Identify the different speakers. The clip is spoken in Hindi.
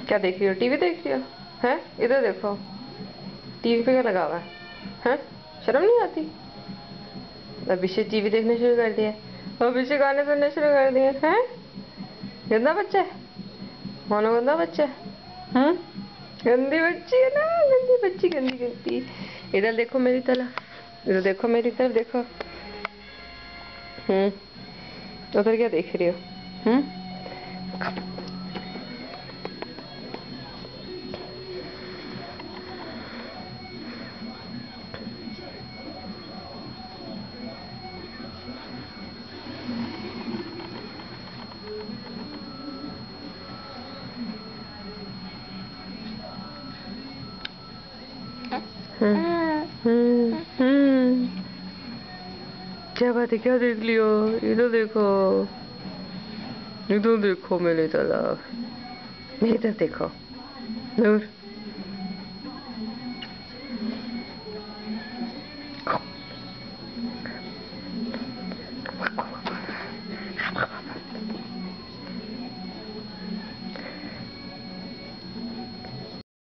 Speaker 1: क्या देख रही हो? टीवी देख रही हो? हैं? इधर देखो, टीवी पे क्या लगा हुआ है? हैं? शर्म नहीं आती? अभिषेक टीवी देखना शुरू कर दिया, अभिषेक गाने सुनने शुरू कर दिए हैं। गंदा बच्चा है, मोनो गंदा बच्चा है। गंदी बच्ची है ना, गंदी बच्ची, गंदी गंदी। इधर देखो मेरी तरफ, इधर देखो मेरी तरफ देखो। उधर क्या देख रही हो? क्या बात है, क्या देख लियो? इधर देखो, इधर देखो मेरी तरफ, मेरी तरफ देखो। नूर